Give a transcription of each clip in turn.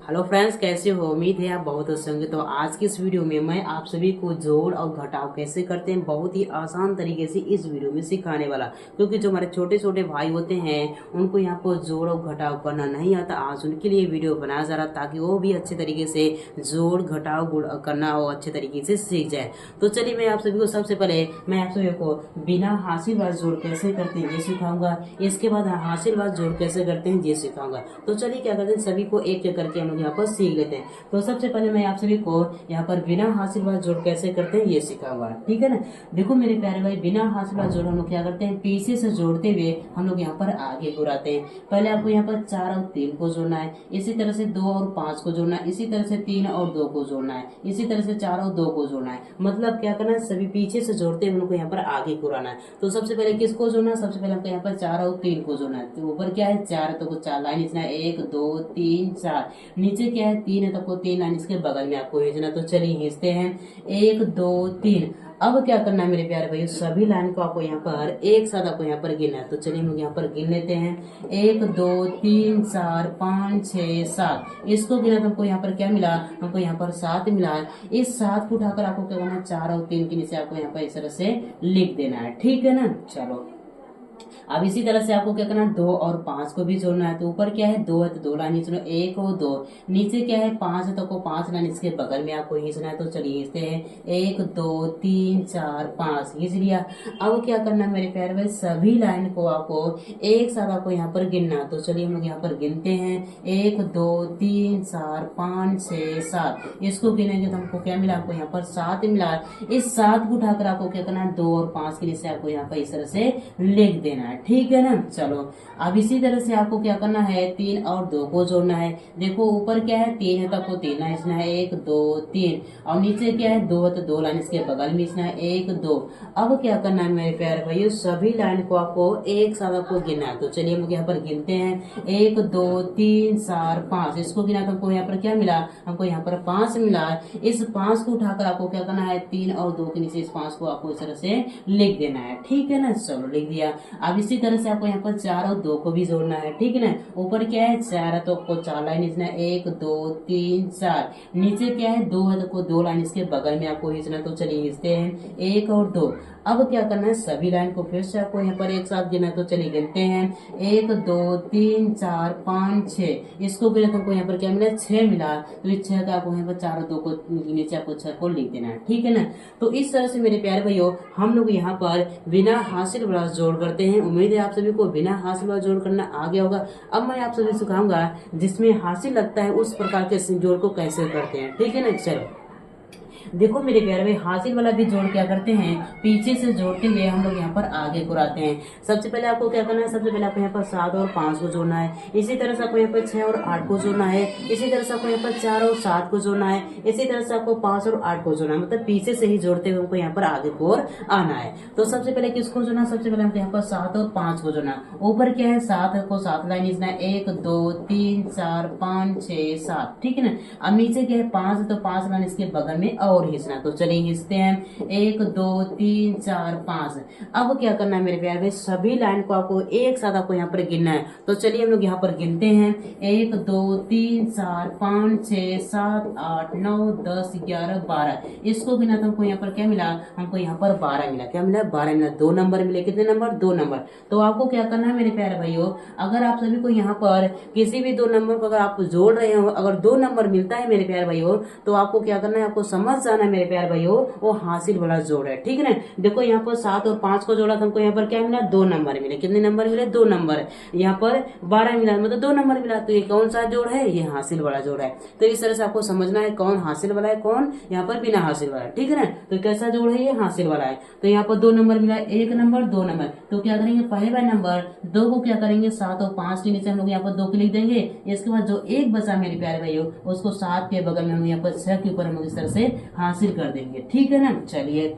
Hello friends, कैसे हो? उम्मीद है आप बहुत अच्छे होंगे। तो आज की इस वीडियो में मैं आप सभी को जोड़ और घटाव कैसे करते हैं बहुत ही आसान तरीके से इस वीडियो में सिखाने वाला, क्योंकि जो हमारे छोटे छोटे भाई होते हैं उनको यहाँ पर जोड़ और घटाव करना नहीं आता। आज उनके लिए वीडियो बनाया जा रहा ताकि वो भी अच्छे तरीके से जोड़ घटाव करना और अच्छे तरीके से सीख जाए। तो चलिए मैं आप सभी को सबसे पहले मैं आप सभी को बिना हासिल वाला जोड़ कैसे करते हैं ये सिखाऊंगा। इसके बाद हासिल वाला जोड़ कैसे करते हैं ये सिखाऊंगा। तो चलिए क्या करते हैं, सभी को एक एक करके हम लोग यहाँ पर सीख लेते हैं। तो सबसे पहले मैं आप सभी को यहाँ पर बिना हासिल वाला जोड़ कैसे करते हैं ये सिखाऊंगा, ठीक है ना। देखो मेरे प्यारे भाई, बिना हासिल वाला जोड़ हम लोग क्या करते हैं, पीछे से जोड़ते हुए हम लोग यहाँ पर आगे घुराते हैं। पहले आपको यहाँ पर 4 और 3 को जोड़ना है, इसी तरह से 2 और 5 को जोड़ना है, इसी तरह से 3 और 2 को जोड़ना है, इसी तरह से 4 और 2 को जोड़ना है। मतलब क्या करना है, सभी पीछे से जोड़ते हुए उनको यहाँ पर आगे घुराना है। तो सबसे पहले किसको जोड़ना है, सबसे पहले हमको यहाँ पर 4 और 3 को जोड़ना है। तो ऊपर क्या है 4 है तो 4 लाइन खींचना है, 1 2 3 4। नीचे क्या है 3 है तो 3 लाइन इसके बगल में आपको खींचना। तो चलिए खींचते हैं, 1 2 3। अब क्या करना है मेरे प्यारे भाई, सभी लाइन को आपको यहाँ पर एक साथ आपको यहाँ पर गिनना है। तो चलिए हम लोग यहाँ पर गिन लेते हैं, 1 2 3 4 5 6 7। इसको गिना तो हमको यहाँ पर क्या मिला, हमको यहाँ पर 7 मिला है। इस 7 को उठाकर आपको क्या करना है, 4 और 3 के नीचे आपको यहाँ पर इस तरह से लिख देना है, ठीक है ना। चलो अब इसी तरह से आपको क्या करना है, 2 और 5 को भी जोड़ना है। तो ऊपर क्या है 2 है तो 2 लाइन खींचना, 1 और 2। नीचे क्या है 5 है तो 5 लाइन इसके बगल में आपको खींचना है। तो चलिए खींचते हैं, 1 2 3 4 5 खींच लिया। अब क्या करना है मेरे प्यारे भाई, सभी लाइन को आपको एक साथ आपको यहाँ पर गिनना है। तो चलिए हम लोग यहाँ पर गिनते हैं, 1 2 3 4 5 6 7। इसको गिनेंगे तो हमको क्या मिला, आपको यहाँ पर 7 मिला। इस 7 को उठाकर आपको क्या करना है, 2 और 5 के नीचे आपको यहाँ पर इस तरह से लिख देना है, ठीक है ना। चलो अब इसी तरह से आपको क्या करना है, 3 और 2 को जोड़ना है। देखो ऊपर क्या है 3 है तो आपको 3 लाइन खींचना है, 1 2 3। और नीचे क्या है 2 है तो 2 लाइन इसके बगल में खींचना है, 1 2। अब क्या करना है मेरे प्यारे भाइयों, सभी लाइन को आपको एक साथ आपको गिनना है। तो चलिए हम यहाँ पर गिनते हैं, 1 2 3 4 5। इसको गिना तो हमको यहाँ पर क्या मिला, हमको यहाँ पर 5 मिला। इस 5 को उठाकर आपको क्या करना है, 3 और 2 के नीचे इस 5 को आपको इस तरह से लिख देना है, ठीक है ना। चलो लिख दिया। अब इसी तरह से आपको यहाँ पर 4 और 2 को भी जोड़ना है, ठीक है ना। ऊपर क्या है 4 है तो आपको 4 लाइन खींचना है, 1 2 3 4। नीचे क्या है 2 है तो 2 लाइन इसके बगल में आपको खींचना। तो चलिए खींचते हैं, 1 और 2। अब क्या करना है, सभी लाइन को फिर से आपको यहाँ पर एक साथ गिनना है। तो चलिए गिनते हैं, 1 2 3 4 5 6। इसको गिना तो आपको यहाँ पर क्या मिला, 6 मिला। तो इस 6 का आपको यहाँ पर 4 और 2 को नीचे आपको 6 को लिख देना है, ठीक है ना। तो इस तरह से मेरे प्यारे भाइयों हम लोग यहाँ पर बिना हासिल वाला जोड़ करते हैं। उम्मीद है आप सभी को बिना हासिल वाला जोड़ करना आ गया होगा। अब मैं आप सभी सिखाऊंगा जिसमें हासिल लगता है उस प्रकार के जोड़ को कैसे करते हैं, ठीक है ना। चलो देखो मेरे प्यारे भाई, हासिल वाला भी जोड़ क्या करते हैं, पीछे से जोड़ते हुए हम लोग यहाँ पर आगे घुराते हैं। सबसे पहले आपको क्या करना है, सबसे पहले आपको यहाँ पर 7 और 5 को जोड़ना है। इसी तरह से आपको यहाँ पर 6 और 8 को जोड़ना है। इसी तरह से आपको यहाँ पर 4 और 7 को जोड़ना है। इसी तरह से आपको 5 और 8 को जोड़ना है। मतलब पीछे से ही जोड़ते हुए हमको यहाँ पर आगे की ओर आना है। तो सबसे पहले किसको जोड़ना, सबसे पहले हमको यहाँ पर 7 और 5 को जोड़ना। ऊपर क्या है 7 को 7 लाइन खींचना है, 1 2 3 4 5 6 7, ठीक है ना। अब नीचे क्या है 5 है तो 5 लाइन इसके बगल में और खींचना। तो चलिए खींचते हैं, 1 2 3 4 5। अब क्या करना है मेरे प्यारे भाई, सभी लाइन को आपको एक साथ आपको यहाँ पर गिनना है। तो चलिए हम लोग यहाँ पर गिनते हैं, 1 2 3 4 5 6 7 8 9 10 11 12। इसको गिना तो हमको यहाँ पर क्या मिला, हमको यहाँ पर 12 मिला। क्या मिला, 12 मिला। 2 नंबर मिले, कितने नंबर, 2 नंबर। तो आपको क्या करना है मेरे प्यारे भाइयों, अगर आप सभी को यहाँ पर किसी भी 2 नंबर को अगर आप जोड़ रहे हो, अगर 2 नंबर मिलता है मेरे प्यारे भाइयों, तो आपको क्या करना है, आपको समझ जाना है मेरे प्यारे भाइयों वो हासिल वाला जोड़ है, ठीक है ना। देखो यहाँ पर 7 और 5 को जोड़ा तो हमको यहाँ पर क्या मिला, 2 नंबर मिले। कितने नंबर मिले, 2 नंबर। यहाँ पर 12 मिला, मतलब 2 नंबर मिला। तो ये कौन सा जोड़ है, ये हासिल वाला जोड़ है। तो इस तरह से आपको समझना है कौन हासिल वाला है, कौन यहाँ पर बिना हासिल वाला है, ठीक है ना। तो कैसा जोड़ है, ये हासिल वाला है। तो यहाँ पर 2 नंबर मिला, 1 नंबर 2 नंबर। तो क्या करेंगे, पहले वाले नंबर 2 को क्या करेंगे, 7 और 5 के नीचे हम लोग यहाँ पर 2 को लिख देंगे। इसके बाद जो एक बचा मेरे प्यारे भाइयों, उसको 7 के बगल में हम यहाँ पर 6 के ऊपर हम लोग इस तरह से हासिल कर देंगे, ठीक है ना। चलिए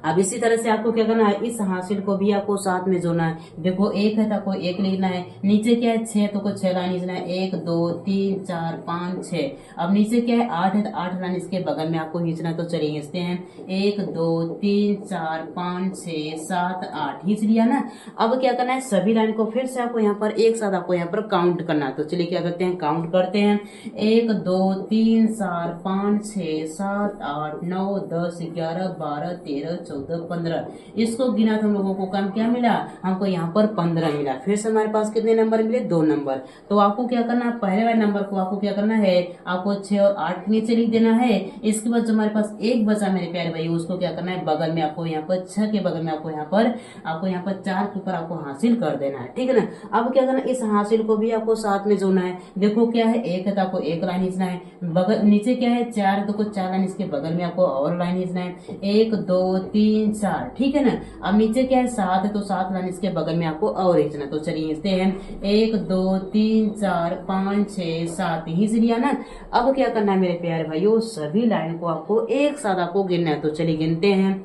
अब इसी तरह से आपको क्या करना है, इस हासिल को भी आपको साथ में जोड़ना है। देखो एक है तो आपको एक लिखना है, नीचे क्या है 6 तो को 6 लाइन लिखना है, 1 2 3 4 5 6। अब नीचे क्या है 8 है तो 8 लाइन इसके बगल में आपको खींचना है। तो चलिए खींचते हैं, 1 2 3 4 5 6 7 8 खींच लिया ना। अब क्या करना है, सभी लाइन को फिर से आपको यहाँ पर एक साथ आपको यहाँ पर काउंट करना है। तो चलिए क्या करते हैं, काउंट करते हैं, 1 2 3 4 5 6 7 8 9 10 11 12 13 14 15। इसको गिना तो हम लोगों को काम क्या मिला, हमको यहाँ पर 15 मिला। फिर से हमारे पास कितने नंबर मिले, 2 नंबर। तो आपको क्या करना है, पहले वाले नंबर को आपको क्या करना है, आपको 6 और 8 के नीचे लिख देना है। इसके बाद जो हमारे पास एक बचा मेरे प्यारे भाई, उसको क्या करना है, बगल में आपको यहाँ पर 6 के बगल में आपको यहाँ पर 4 के ऊपर आपको हासिल कर देना है। ठीक है ना। अब क्या करना है, इस हासिल को भी आपको साथ में जोड़ना है। देखो क्या है, एक है तो आपको एक लाइन खींचना है, बगल नीचे क्या है 4 है तो को 4 लाइन इसके बगल में आपको और लाइन खींचना है, 1 2 3 4। ठीक है ना। अब नीचे क्या है 7 है तो 7 लाइन इसके बगल में आपको और खींचना। तो चलिए खींचते हैं, 1 2 3 4 5 6 7 खींच लिया ना। अब क्या करना है मेरे प्यारे भाइयों, सभी लाइन को आपको एक साथ आपको गिनना है। तो चलिए गिनते हैं,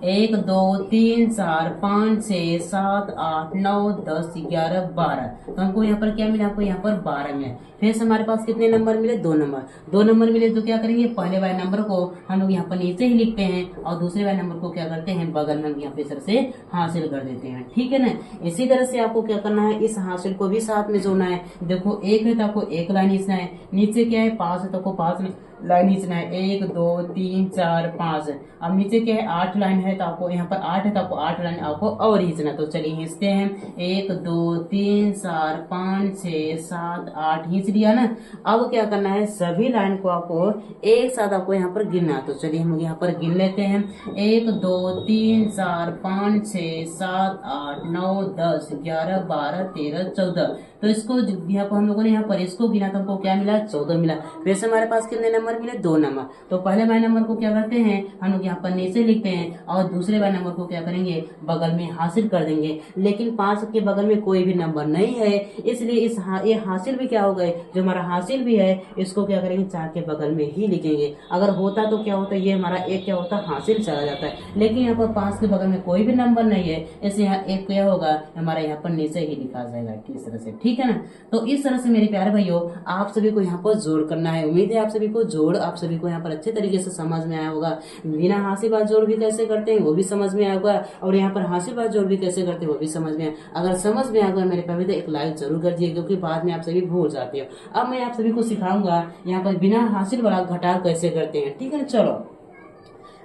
1 2 3 4 5 6 7 8 9 10 11 12। तो हमको यहाँ पर क्या मिला, आपको यहाँ पर 12 मिला। फिर से हमारे पास कितने नंबर मिले, 2 नंबर। 2 नंबर मिले तो क्या करेंगे, पहले वाले नंबर को हम लोग यहाँ पर नीचे ही लिखते हैं और दूसरे वाले नंबर को क्या करते हैं, बगल में हम यहाँ पे इस तरह से हासिल कर देते हैं। ठीक है ना। इसी तरह से आपको क्या करना है, इस हासिल को भी साथ में जोड़ना है। देखो एक है तो आपको एक लाइन खींचना है, नीचे क्या है 5 है तो आपको 5 लाइन खींचना है, 1 2 3 4 5। अब नीचे क्या है 8 लाइन है तो आपको यहाँ पर 8 है तो आपको 8 लाइन आपको और खींचना। तो चलिए खींचते हैं, 1 2 3 4 5 6 7 8 खींच लिया ना। अब क्या करना है, सभी लाइन को आपको एक साथ आपको यहाँ पर गिनना। तो चलिए हम लोग यहाँ पर गिन लेते हैं, 1 2 3 4 5 6 7 8 9 10 11 12 13 14। तो इसको यहाँ पर हम लोगों ने यहाँ पर इसको गिना तो हमको क्या मिला, 14 मिला। वैसे हमारे पास कितने नंबर मिले, 2 नंबर। तो पहले वाले नंबर को क्या करते हैं, हम लोग यहाँ पर नीचे लिखते हैं और दूसरे वाले नंबर को क्या करेंगे, बगल में हासिल कर देंगे। लेकिन 5 के बगल में कोई भी नंबर नहीं है, इसलिए ये हासिल भी क्या हो गए, जो हमारा हासिल भी है इसको क्या करेंगे 4 के बगल में ही लिखेंगे। अगर होता तो क्या होता, ये हमारा एक क्या होता, हासिल चला जाता है। लेकिन यहाँ पर 5 के बगल में कोई भी नंबर नहीं है, इसलिए यहाँ एक क्या होगा, हमारा यहाँ पर नीचे ही लिखा जाएगा इस तरह से। ठीक है ना। तो इस तरह से मेरे प्यारे भाइयों, आप सभी को यहाँ पर जोड़ करना है। उम्मीद है आप सभी को जोड़ आप सभी को यहाँ पर अच्छे तरीके से समझ में आया होगा। बिना हासिल बात जोड़ भी कैसे करते हैं वो भी समझ में आया होगा, और यहाँ पर हासिल बात जोड़ भी कैसे करते हैं वो भी समझ में आया। अगर समझ में आएगा मेरे प्यारे तो एक लाइक जरूर कर दिए, क्योंकि बाद में आप सभी भूल जाते हो। अब मैं आप सभी को सिखाऊंगा यहाँ पर बिना हासिल वाला घटाव कैसे करते हैं। ठीक है ना। चलो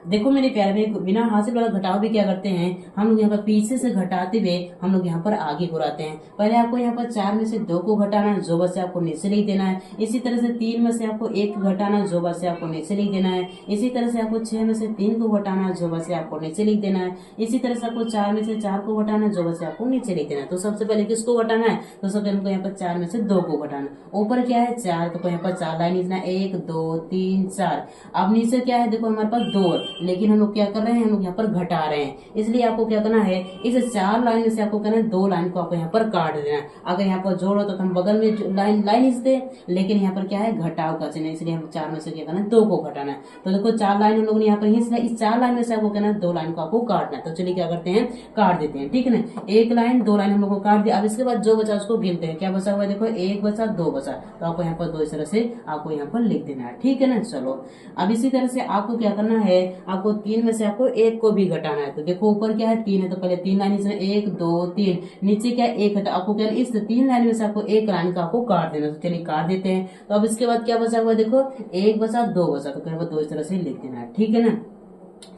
देखो मेरे प्यारे में, बिना हासिल वाला घटाव भी क्या करते हैं, हम लोग यहाँ पर पीछे से घटाते हुए हम लोग यहाँ पर आगे घुराते हैं। पहले आपको यहाँ पर 4 में से 2 को घटाना है, जो बस से आपको नीचे लिख देना है। इसी तरह से 3 में से आपको 1 घटाना, जो बस से आपको नीचे लिख देना है। इसी तरह से आपको 6 में से 3 को घटाना, जो बस से आपको नीचे लिख देना है। इसी तरह से आपको 4 में से 4 को घटाना, जो बस से आपको नीचे लिख देना है। तो सबसे पहले किसको घटाना है, तो सबसे हमको यहाँ पर 4 में से 2 को घटाना। ऊपर क्या है 4, तो यहाँ पर 4 लाइन लिखना, 1 2 3 4। अब नीचे क्या है, देखो हमारे पास 2, लेकिन हम लोग क्या कर रहे हैं, हम लोग यहाँ पर घटा रहे हैं। इसलिए आपको क्या करना है, इस 4 लाइन में से आपको करना है 2 लाइन को आपको यहाँ पर काट देना है। अगर यहाँ पर जोड़ होता तो हम बगल में लाइन खींचते, लेकिन यहाँ पर क्या है घटाव का चिन्ह, इसलिए हम 4 में से क्या करना है 2 को घटाना है। तो देखो 4 लाइन हम लोगों ने यहाँ पर खींचना है, इस 4 लाइन में से आपको कहना है 2 लाइन को आपको काटना है। तो चलिए क्या करते हैं, काट देते हैं। ठीक है ना। 1 लाइन 2 लाइन हम लोग को काट दिया। अब इसके बाद जो बचा उसको गिनते हैं, क्या बचा हुआ है, देखो 1 बचा 2 बचा, तो आपको यहाँ पर 2 इस तरह से आपको यहाँ पर लिख देना है। ठीक है ना। चलो अब इसी तरह से आपको क्या करना है, आपको 3 में से आपको 1 को भी घटाना है। तो देखो ऊपर क्या है 3 है, तो पहले 3 लाइन इसमें 1 2 3, नीचे क्या 1 है, तो आपको क्या इस 3 लाइन में से आपको 1 लाइन का आपको काट देना। तो चलिए काट देते हैं। तो अब इसके बाद क्या बचा हुआ, देखो 1 बचा 2 बचा, तो क्या 2 इस तरह से लिख देना है। ठीक है ना।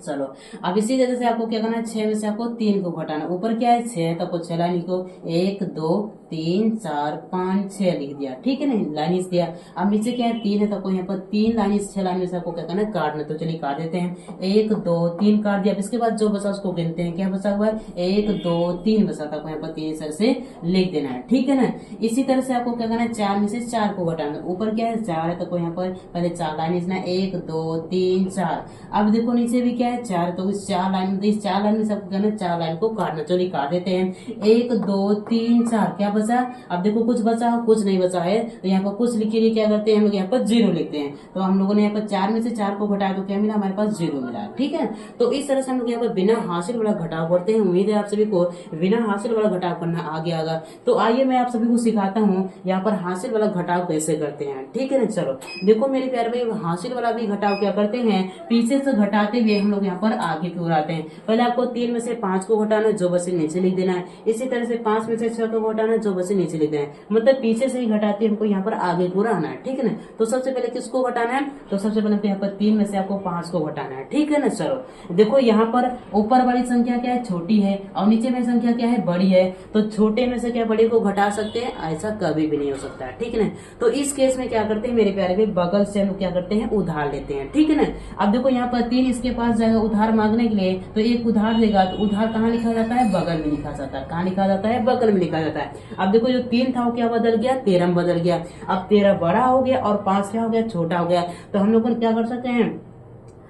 चलो अब इसी तरह से आपको क्या करना है, 6 में से आपको 3 को घटाना। ऊपर क्या है 6 है तो आपको 6 लाइन लिखो, 1 2 3 4 5 6 लिख दिया। ठीक है ना, लाइन इस दिया। अब नीचे क्या है 3 है तो आपको यहाँ पर 3 लाइन, इस 6 लाइन में से आपको क्या करना है काटना। तो चलिए काट देते हैं, 1 2 3 काट दिया। इसके बाद जो बचा उसको गिनते हैं, क्या बचा हुआ है 1 2 3 बचा, तो आपको यहाँ पर 3 सर से लिख देना है। ठीक है ना। इसी तरह से आपको क्या करना है, 4 में से 4 को घटाना। ऊपर क्या है 4 है तो यहाँ पर पहले 4 लाइन लिखना, 1 2 3 4। अब देखो नीचे भी क्या है 4, तो इस 4 लाइन में से आपको कहना है 4 लाइन को काटना। चलिए काट देते हैं, 1 2 3 4, क्या बचा? अब देखो कुछ बचा, कुछ नहीं बचा है, तो यहाँ पर कुछ लिख के लिए क्या करते हैं हम लोग यहाँ पर 0 लिखते हैं। तो हम लोगों ने यहाँ पर 4 में से 4 को घटाया तो क्या मिला, हमारे पास 0 मिला। ठीक है, तो इस तरह से हम लोग यहाँ पर बिना हासिल वाला घटाव करते हैं। उम्मीद है आप सभी को बिना हासिल वाला घटाव करना आ गया होगा। तो आइए मैं आप सभी को सिखाता हूँ यहाँ पर हासिल वाला घटाव कैसे करते हैं। ठीक है ना, चलो देखो मेरे प्यारे भाई, हासिल वाला भी घटाव क्या करते हैं, पीछे से घटाते हुए हम लोग यहाँ पर आगे की ओर आते हैं। पहले आपको 3 में से 5 को घटाना, जो बचे नीचे लिख देना है। इसी तरह से 5 में से 6 को घटाना, जो बचे नीचे लिख देना है। मतलब पीछे से ही घटाते हमको यहाँ पर आगे की ओर आना है। ठीक है ना, तो सबसे पहले किसको घटाना है, तो सबसे पहले यहाँ पर 3 में से आपको 5 को घटाना है। ठीक है ना, चलो देखो यहाँ पर ऊपर वाली संख्या क्या है, छोटी है, और नीचे में संख्या क्या है, बड़ी है। तो छोटे में से क्या बड़े को घटा सकते हैं, ऐसा कभी भी नहीं हो सकता है। ठीक है ना, तो इस केस में क्या करते हैं मेरे प्यारे भाई, बगल से हम क्या करते हैं, उधार लेते हैं। ठीक है ना, अब देखो यहाँ पर 3 इसके पास जाएगा उधार मांगने के लिए, तो एक उधार देगा, तो उधार कहाँ लिखा जाता है, बगल में लिखा जाता है। कहाँ लिखा जाता है, बगल में लिखा जाता है। अब देखो जो 3 था वो क्या बदल गया, 13 में बदल गया। अब 13 बड़ा हो गया और 5 क्या हो गया, छोटा हो गया। तो हम लोग क्या कर सकते हैं,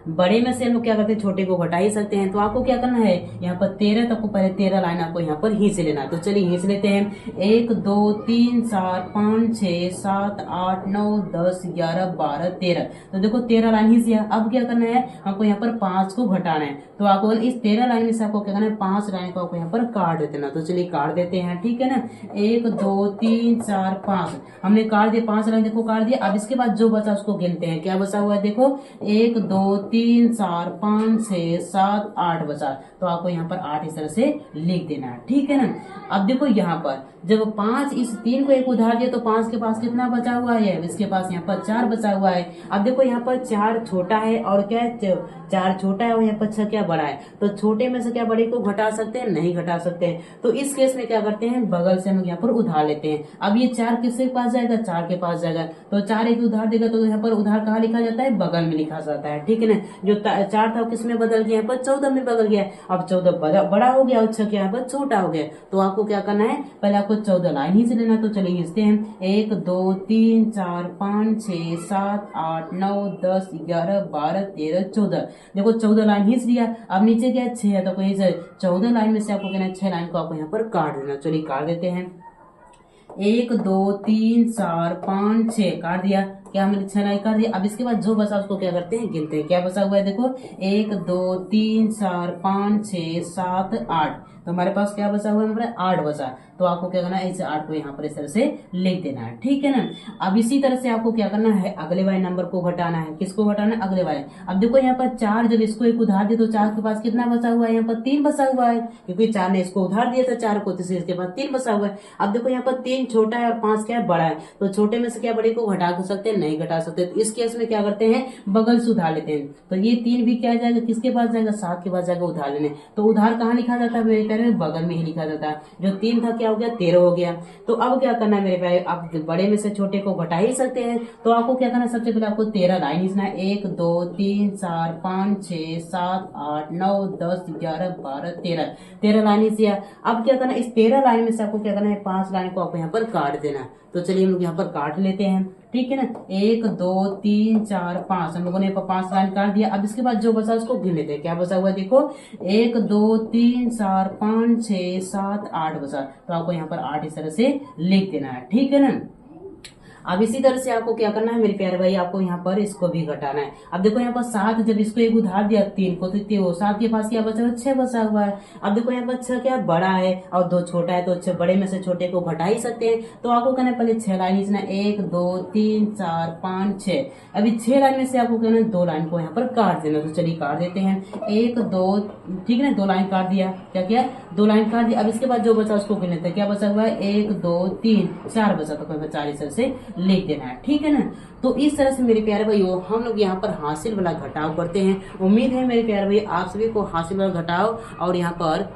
बड़े में से हम लोग क्या करते हैं, छोटे को घटा ही सकते हैं। तो आपको क्या करना है, यहाँ पर 13 तक को पहले 13 लाइन आपको यहाँ पर खींच लेना। तो चलिए खींच लेते हैं। 1 2 3 4 5 6 7 8 9 10 11 12 13। तो देखो 13 लाइन खींच लिया। अब क्या करना है, हमको यहाँ पर 5 को घटाना है। तो आपको इस 13 लाइन में से आपको क्या करना है, 5 लाइन को आपको यहाँ पर काट देना। तो चलिए काट देते हैं। ठीक है ना, 1 2 3 4 5 हमने काट दिया, 5 लाइन देखो काट दिया। अब इसके बाद जो बचा उसको गिनते हैं, क्या बचा हुआ है देखो, 1 2 3 4 5 6 7 8 बचा। तो आपको यहाँ पर 8 इस तरह से लिख देना है। ठीक है ना, अब देखो यहाँ पर जब 5 इस 3 को एक उधार दिया तो 5 के पास कितना बचा हुआ है, इसके पास यहाँ पर 4 बचा हुआ है। अब देखो यहाँ पर 4 छोटा है और क्या है, 4 छोटा है और यहाँ पर 6 क्या बड़ा है। तो छोटे में से क्या बड़े को घटा सकते हैं, नहीं घटा सकते हैं। तो इस केस में क्या करते हैं, बगल से हम लोग यहाँ पर उधार लेते हैं। अब ये 4 किसके पास जाएगा, 4 के पास जाएगा। तो 4 एक उधार देगा, तो यहाँ पर उधार कहाँ लिखा जाता है, बगल में लिखा जाता है। ठीक है ना, जो 4 था किस में बदल गया, यहाँ पर 14 में बदल गया। अब 14 बड़ा हो गया और 6 यहाँ पर छोटा हो गया। तो आपको क्या करना है, पहले आपको 14 लाइन ही से लेना। तो चलिए खींचते हैं। 1 2 3 4 5 6 7 8 9 10 11 12 13 14। देखो 14 लाइन खींच लिया। अब नीचे क्या है, 6 है, तो कोई 14 लाइन में से आपको कहना है 6 लाइन को आपको यहाँ पर काट देना। चलिए काट देते हैं। 1 2 3 4 5 6 काट दिया। क्या हमने 6 लाइन काट दिया। अब इसके बाद जो बचा उसको क्या करते हैं, गिनते हैं। क्या बचा हुआ है देखो, 1 2 3 4 5 6 7 8। तो हमारे पास क्या बचा हुआ है, हमारे 8 बचा। तो आपको क्या करना है, इस 8 को यहाँ पर इस तरह से लिख देना है। ठीक है ना, अब इसी तरह से आपको क्या करना है, अगले वाले नंबर को घटाना है। किसको घटाना है, अगले वाले। अब देखो यहाँ पर 4 जब इसको एक उधार दिया तो 4 के पास कितना बचा हुआ है, यहाँ पर 3 बचा हुआ है, क्योंकि 4 ने इसको उधार दिया था 4 को, तो इसके पास 3 बचा हुआ है। अब देखो यहाँ पर 3 छोटा है और 5 क्या है, बड़ा है। तो छोटे में से क्या बड़े को घटा सकते हैं, नहीं घटा सकते। तो इस केस में क्या करते हैं, बगल से उधार लेते हैं। तो ये 3 भी क्या जाएगा, किसके पास जाएगा, 7 के पास जाएगा उधार लेने। तो उधार कहाँ लिखा जाता है मेरे प्यारे, बगल में ही लिखा जाता है। जो 3 था क्या हो गया, 13 हो गया। तो अब क्या करना है मेरे प्यारे, आप बड़े में से छोटे को घटा ही सकते हैं। तो आपको क्या करना है, सबसे पहले आपको 13 लाइन खींचना है। 1 2 3 4 5 6 7 8 9 10 11 12 13 लाइन खींच दिया। अब क्या करना है, इस 13 लाइन में से आपको क्या करना है, 5 लाइन को आपको यहाँ पर काट देना। तो चलिए हम लोग यहाँ पर काट लेते हैं। ठीक है ना, 1 2 3 4 5 हम लोगों ने 5 लाइन काट दिया। अब इसके बाद जो बचा उसको गिन लेते हैं। क्या बचा हुआ है देखो, 1 2 3 4 5 6 7 8 बचा। तो आपको यहाँ पर 8 इस तरह से लिख देना है। ठीक है ना, अब इसी तरह से आपको क्या करना है मेरे प्यारे भाई, आपको यहाँ पर इसको भी घटाना है। अब देखो यहाँ पर 7 जब इसको एक उधार दिया 3 को, तो 7 के पास क्या बचा हुआ, 6 बचा हुआ है। अब देखो यहाँ पर 6 क्या बड़ा है और 2 छोटा है, तो 6 बड़े में से छोटे को घटा ही सकते हैं। तो आपको कहना है पहले 6 लाइन खींचना, 1 2 3 4 5 6। अभी 6 लाइन में से आपको कहना है 2 लाइन को यहाँ पर काट देना। तो चलिए काट देते हैं। 1 2, ठीक है ना, 2 लाइन काट दिया। क्या किया, 2 लाइन काट दिया। अब इसके बाद जो बचा उसको गिन लेते हैं। क्या बचा हुआ है, 1 2 3 4 बचा। तो 40 से लिख देना है। ठीक है ना, तो इस तरह से मेरे प्यारे भाइयों हम लोग यहाँ पर हासिल वाला घटाव करते हैं। उम्मीद है मेरे प्यारे भाई आप सभी को हासिल वाला घटाव और यहाँ पर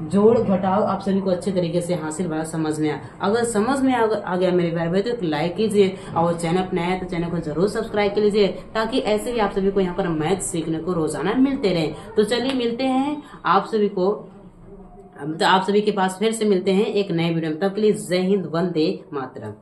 जोड़ घटाव आप सभी को अच्छे तरीके से हासिल वाला समझ में आया। अगर समझ में आ गया मेरे प्यारे भाई तो एक लाइक कीजिए, और चैनल पर नया है तो चैनल को जरूर सब्सक्राइब कर लीजिए, ताकि ऐसे ही आप सभी को यहाँ पर मैथ सीखने को रोजाना मिलते रहे। तो चलिए मिलते हैं आप सभी को, तो आप सभी के पास फिर से मिलते हैं एक नए वीडियो में। तब के लिए जय हिंद, वंदे मातरम।